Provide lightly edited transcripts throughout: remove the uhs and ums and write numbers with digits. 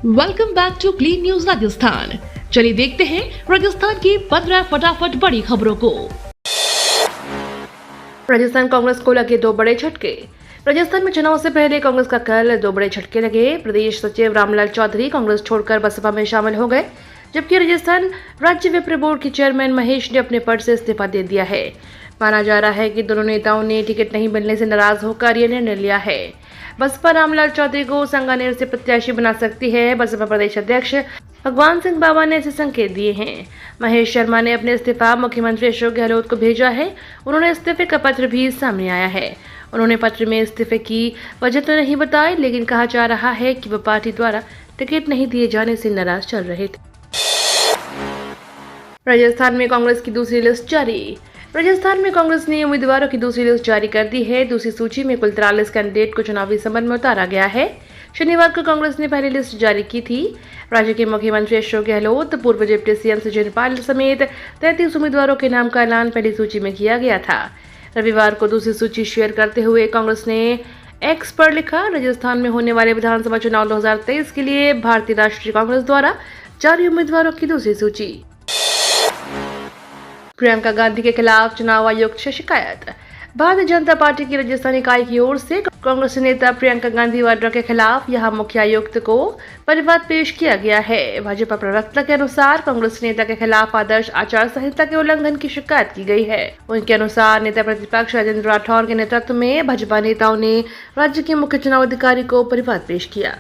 Welcome back to clean news Rajasthan. चलिए देखते हैं राजस्थान की 15 फटाफट बड़ी खबरों को। राजस्थान कांग्रेस को लगे दो बड़े झटके। राजस्थान में चुनाव से पहले कांग्रेस का कल दो बड़े झटके लगे। प्रदेश सचिव रामलाल चौधरी कांग्रेस छोड़कर बसपा में शामिल हो गए, जबकि राजस्थान राज्य विप्र बोर्ड के चेयरमैन महेश ने अपने पद से इस्तीफा दे दिया है। माना जा रहा है कि दोनों नेताओं ने टिकट नहीं मिलने से नाराज होकर यह निर्णय लिया है। बसपा रामलाल चौधरी को सांगानेर से प्रत्याशी बना सकती है। बसपा प्रदेश अध्यक्ष भगवान सिंह बाबा ने ऐसे संकेत दिए हैं। महेश शर्मा ने अपने इस्तीफा मुख्यमंत्री अशोक गहलोत को भेजा है। उन्होंने इस्तीफे का पत्र भी सामने आया है। उन्होंने पत्र में इस्तीफे की वजह तो नहीं बताई, लेकिन कहा जा रहा है कि वह पार्टी द्वारा टिकट नहीं दिए जाने से नाराज चल रहे थे। राजस्थान में कांग्रेस की दूसरी लिस्ट जारी। राजस्थान में कांग्रेस ने उम्मीदवारों की दूसरी लिस्ट जारी कर दी है। दूसरी सूची में कुल 43 कैंडिडेट को चुनावी समर में उतारा गया है। शनिवार को कांग्रेस ने पहली लिस्ट जारी की थी। राज्य के मुख्यमंत्री अशोक गहलोत, पूर्व डिप्टी सीएम सचिन पायलट समेत 33 उम्मीदवारों के नाम का ऐलान पहली सूची में किया गया था। रविवार को दूसरी सूची शेयर करते हुए कांग्रेस ने एक्स पर लिखा, राजस्थान में होने वाले विधानसभा चुनाव 2023 के लिए भारतीय राष्ट्रीय कांग्रेस द्वारा जारी उम्मीदवारों की दूसरी सूची। प्रियंका गांधी के खिलाफ चुनाव आयोग से शिकायत। भारतीय जनता पार्टी की राजस्थान इकाई की ओर से कांग्रेस नेता प्रियंका गांधी वाड्रा के खिलाफ यहां मुख्य आयुक्त को परिवाद पेश किया गया है। भाजपा प्रवक्ता के अनुसार कांग्रेस नेता के खिलाफ आदर्श आचार संहिता के उल्लंघन की शिकायत की गई है। उनके अनुसार नेता प्रतिपक्ष राजेंद्र राठौर के नेतृत्व में भाजपा नेताओं ने राज्य के मुख्य चुनाव अधिकारी को परिवाद पेश किया।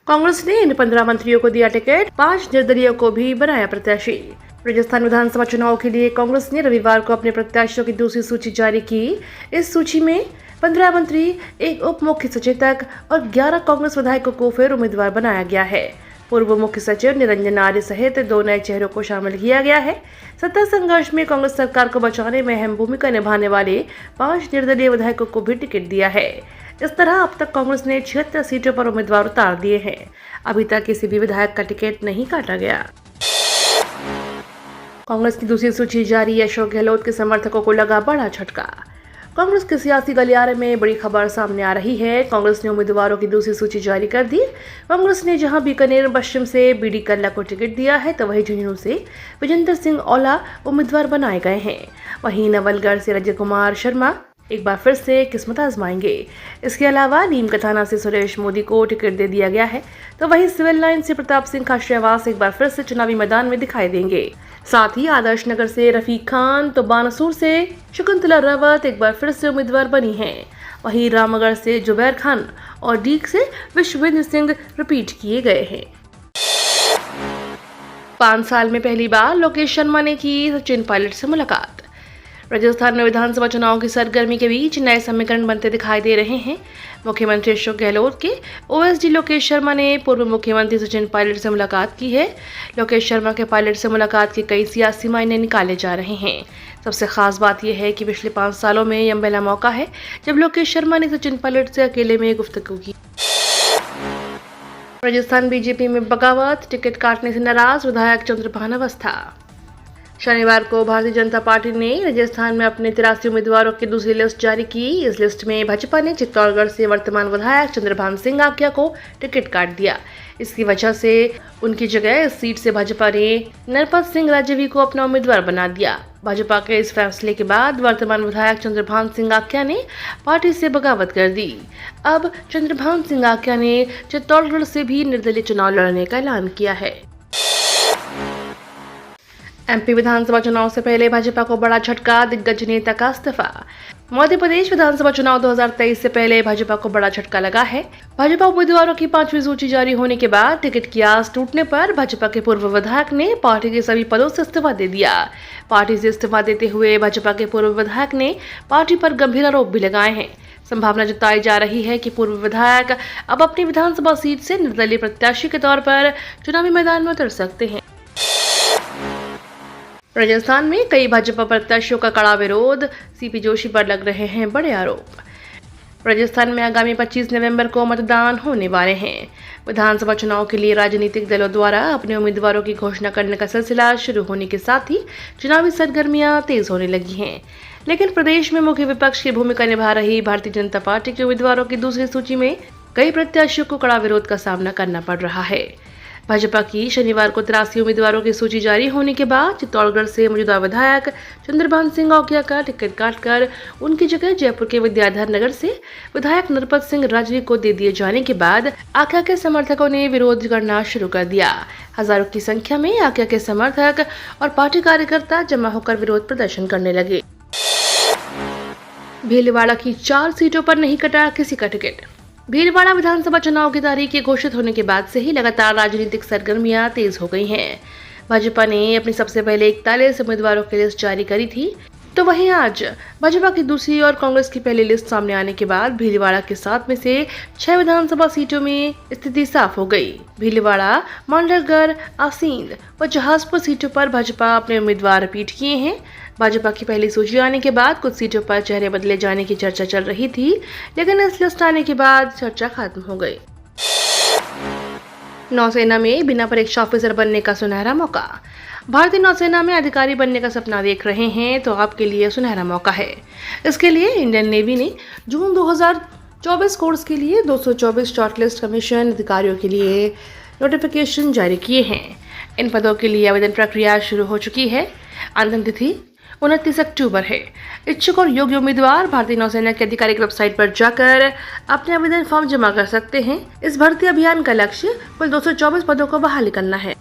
कांग्रेस ने इन 15 मंत्रियों को दिया टिकट, 5 निर्दलीयों को भी बनाया प्रत्याशी। राजस्थान विधानसभा चुनाव के लिए कांग्रेस ने रविवार को अपने प्रत्याशियों की दूसरी सूची जारी की। इस सूची में 15 मंत्री, एक उप मुख्य सचेतक और 11 कांग्रेस विधायकों को फिर उम्मीदवार बनाया गया है। पूर्व मुख्य सचिव निरंजन आर्य सहित 2 नए चेहरों को शामिल किया गया है। सत्ता संघर्ष में कांग्रेस सरकार को बचाने में अहम भूमिका निभाने वाले 5 निर्दलीय विधायकों को भी टिकट दिया है। इस तरह अब तक कांग्रेस ने 76 सीटों पर उम्मीदवार उतार दिए हैं। अभी तक किसी भी विधायक का टिकट नहीं काटा गया। कांग्रेस की दूसरी सूची जारी। अशोक गहलोत के समर्थकों को लगा बड़ा झटका। कांग्रेस के सियासी गलियारे में बड़ी खबर सामने आ रही है। कांग्रेस ने उम्मीदवारों की दूसरी सूची जारी कर दी। कांग्रेस ने जहां बीकानेर पश्चिम से बीडी कल्ला को टिकट दिया है, तो वहीं झुंझुनू से विजेंद्र सिंह औला उम्मीदवार बनाए गए हैं। वहीं नवलगढ़ से रजय कुमार शर्मा एक बार फिर से किस्मत आजमाएंगे। इसके अलावा नीम कथाना से सुरेश मोदी को टिकट दे दिया गया है, तो वहीं सिविल लाइन से प्रताप सिंह खाचरियावास एक बार फिर से चुनावी मैदान में दिखाई देंगे। साथ ही आदर्श नगर से रफीक खान, तो बानसूर से शकुंतला रावत एक बार फिर से उम्मीदवार बनी हैं। वहीं रामगढ़ से जुबैर खान और डीग से विश्वेंद्र सिंह रिपीट किए गए हैं। 5 साल में पहली बार लोकेश शर्मा ने की सचिन पायलट से मुलाकात। राजस्थान में विधानसभा चुनाव की सरगर्मी के बीच नए समीकरण बनते दिखाई दे रहे हैं। मुख्यमंत्री अशोक गहलोत के ओएसडी लोकेश शर्मा ने पूर्व मुख्यमंत्री सचिन पायलट से मुलाकात की है। लोकेश शर्मा के पायलट से मुलाकात के कई सियासी मायने निकाले जा रहे हैं। सबसे खास बात यह है कि पिछले 5 सालों में यह पहला मौका है जब लोकेश शर्मा ने सचिन पायलट से अकेले में गुफ्तगू की। राजस्थान बीजेपी में बगावत, टिकट काटने से नाराज विधायक चंद्रभान अवस्था। शनिवार को भारतीय जनता पार्टी ने राजस्थान में अपने 83 उम्मीदवारों की दूसरी लिस्ट जारी की। इस लिस्ट में भाजपा ने चित्तौड़गढ़ से वर्तमान विधायक चंद्रभान सिंह आक्या को टिकट काट दिया। इसकी वजह से उनकी जगह इस सीट से भाजपा ने नरपत सिंह राजवी को अपना उम्मीदवार बना दिया। भाजपा के इस फैसले के बाद वर्तमान विधायक चंद्रभान सिंह आक्या ने पार्टी से बगावत कर दी। अब चंद्रभान सिंह आक्या ने चित्तौड़गढ़ से भी निर्दलीय चुनाव लड़ने का ऐलान किया है। एमपी विधानसभा चुनाव से पहले भाजपा को बड़ा झटका, दिग्गज नेता का इस्तीफा। मध्य प्रदेश विधानसभा चुनाव 2023 से पहले भाजपा को बड़ा झटका लगा है। भाजपा उम्मीदवारों की 5वीं सूची जारी होने के बाद टिकट की आस टूटने पर भाजपा के पूर्व विधायक ने पार्टी के सभी पदों से इस्तीफा दे दिया। पार्टी से इस्तीफा देते हुए भाजपा के पूर्व विधायक ने पार्टी पर गंभीर आरोप भी लगाए हैं। संभावना जताई जा रही है कि पूर्व विधायक अब अपनी विधानसभा सीट से निर्दलीय प्रत्याशी के तौर पर चुनावी मैदान में उतर सकते हैं। राजस्थान में कई भाजपा प्रत्याशियों का कड़ा विरोध, सीपी जोशी पर लग रहे हैं बड़े आरोप। राजस्थान में आगामी 25 नवंबर को मतदान होने वाले हैं। विधानसभा चुनाव के लिए राजनीतिक दलों द्वारा अपने उम्मीदवारों की घोषणा करने का सिलसिला शुरू होने के साथ ही चुनावी सरगर्मियां तेज होने लगी हैं। लेकिन प्रदेश में मुख्य विपक्ष की भूमिका निभा रही भारतीय जनता पार्टी के उम्मीदवारों की दूसरी सूची में कई प्रत्याशियों को कड़ा विरोध का सामना करना पड़ रहा है। भाजपा की शनिवार को 83 उम्मीदवारों की सूची जारी होने के बाद चित्तौड़गढ़ से मौजूदा विधायक चंद्रभान सिंह औकिया का टिकट काटकर उनकी जगह जयपुर के विद्याधर नगर से विधायक नरपत सिंह राजवी को दे दिए जाने के बाद आकिया के समर्थकों ने विरोध करना शुरू कर दिया। हजारों की संख्या में आकिया के समर्थक और पार्टी कार्यकर्ता जमा होकर विरोध प्रदर्शन करने लगे। भीलवाड़ा की 4 सीटों पर नहीं कटा किसी का टिकट। भीलवाड़ा विधानसभा चुनाव की तारीख घोषित होने के बाद से ही लगातार राजनीतिक सरगर्मियां तेज हो गई हैं। भाजपा ने अपनी सबसे पहले 41 उम्मीदवारों की लिस्ट जारी करी थी, तो वहीं आज भाजपा की दूसरी और कांग्रेस की पहली लिस्ट सामने आने के बाद भीलवाड़ा के 7 में से 6 विधानसभा सीटों में स्थिति साफ हो गई। भीलवाड़ा, मांडलगढ़, आसींद व जहाजपुर सीटों पर भाजपा अपने उम्मीदवार रिपीट किए हैं। भाजपा की पहली सूची आने के बाद कुछ सीटों पर चेहरे बदले जाने की चर्चा चल रही थी, लेकिन इस लिस्ट आने के बाद चर्चा खत्म हो गई। नौसेना में बिना परीक्षा ऑफिसर बनने का सुनहरा मौका। भारतीय नौसेना में अधिकारी बनने का सपना देख रहे हैं तो आपके लिए सुनहरा मौका है। इसके लिए इंडियन नेवी ने जून 2024 कोर्स के लिए 224 शॉर्टलिस्ट कमीशन अधिकारियों के लिए नोटिफिकेशन जारी किए हैं। इन पदों के लिए आवेदन प्रक्रिया शुरू हो चुकी है। अंतिम तिथि 29 अक्टूबर है। इच्छुक और योग्य उम्मीदवार भारतीय नौसेना की आधिकारिक वेबसाइट पर जाकर अपने आवेदन फॉर्म जमा कर सकते हैं। इस भर्ती अभियान का लक्ष्य कुल 224 पदों को बहाली करना है।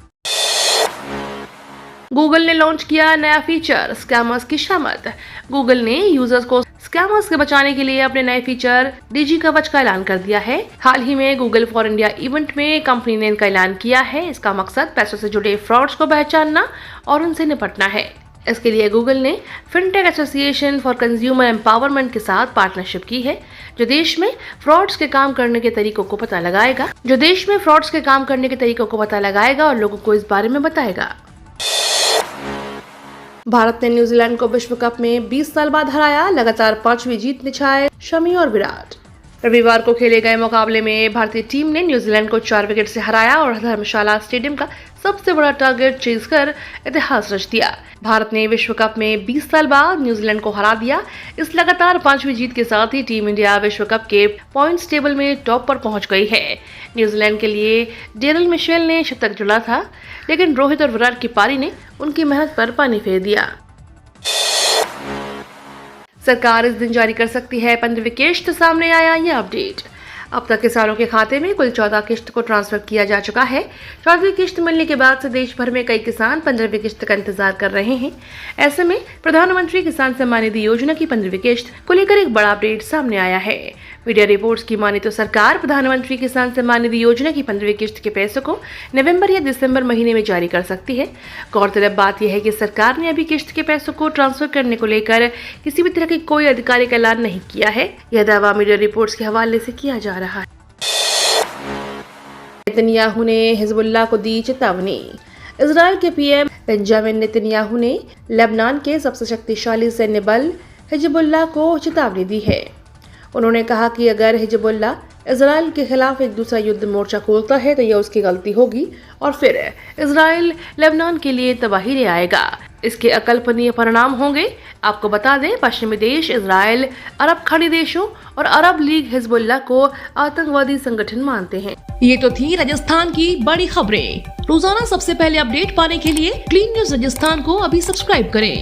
गूगल ने लॉन्च किया नया फीचर, स्कैमर्स की शामत। गूगल ने यूजर्स को स्कैमर्स से बचाने के लिए अपने नए फीचर डिजी कवच का ऐलान कर दिया है। हाल ही में गूगल फॉर इंडिया इवेंट में कंपनी ने इनका ऐलान किया है। इसका मकसद पैसों से जुड़े फ्रॉड्स को पहचानना और उनसे निपटना है। इसके लिए गूगल ने fintech association for consumer empowerment के साथ पार्टनरशिप की है, जो देश में फ्रॉड्स के काम करने के तरीकों को पता लगाएगा और लोगों को इस बारे में बताएगा। भारत ने न्यूजीलैंड को विश्व कप में 20 साल बाद हराया। लगातार 5वीं जीत निछाए शमी और विराट। रविवार को खेले गए मुकाबले में भारतीय टीम ने न्यूजीलैंड को 4 विकेट से हराया और धर्मशाला स्टेडियम का सबसे बड़ा टारगेट चेज कर इतिहास रच दिया। भारत ने विश्व कप में 20 साल बाद न्यूजीलैंड को हरा दिया। इस लगातार 5वीं जीत के साथ ही टीम इंडिया विश्व कप के पॉइंट्स टेबल में टॉप पर पहुंच गई है। न्यूजीलैंड के लिए डेरिल मिशेल ने शतक जड़ा था, लेकिन रोहित और विराट की पारी ने उनकी मेहनत पर पानी फेर दिया। सरकार इस दिन जारी कर सकती है 15वीं किश्त, सामने आया ये अपडेट। अब तक किसानों के खाते में कुल 14 किश्त को ट्रांसफर किया जा चुका है। 14वीं किश्त मिलने के बाद से देश भर में कई किसान 15वीं किश्त का इंतजार कर रहे हैं। ऐसे में प्रधानमंत्री किसान सम्मान निधि योजना की 15वीं किश्त को लेकर एक बड़ा अपडेट सामने आया है। मीडिया रिपोर्ट्स की माने तो सरकार प्रधानमंत्री किसान सम्मान निधि योजना की 15वीं किश्त के पैसों को नवंबर या दिसंबर महीने में जारी कर सकती है। गौरतलब बात यह है कि सरकार ने अभी किश्त के पैसों को ट्रांसफर करने को लेकर किसी भी तरह की कोई आधिकारिक ऐलान नहीं किया है। यह दावा मीडिया रिपोर्ट्स के हवाले से किया जा रहा है। नेतन्याहू ने हिजबुल्लाह को दी चेतावनी। इजरायल के पीएम बेंजामिन नेतन्याहू ने लेबनान के सबसे शक्तिशाली सैन्य बल हिजबुल्लाह को चेतावनी दी है। उन्होंने कहा कि अगर हिजबुल्लाह इजरायल के खिलाफ एक दूसरा युद्ध मोर्चा खोलता है तो यह उसकी गलती होगी और फिर इजरायल लेबनान के लिए तबाही ले आएगा। इसके अकल्पनीय परिणाम होंगे। आपको बता दें, पश्चिमी देश इजरायल, अरब खाड़ी देशों और अरब लीग हिजबुल्लाह को आतंकवादी संगठन मानते हैं। ये तो थी राजस्थान की बड़ी खबरें। रोजाना सबसे पहले अपडेट पाने के लिए क्लीन न्यूज राजस्थान को अभी सब्सक्राइब करें।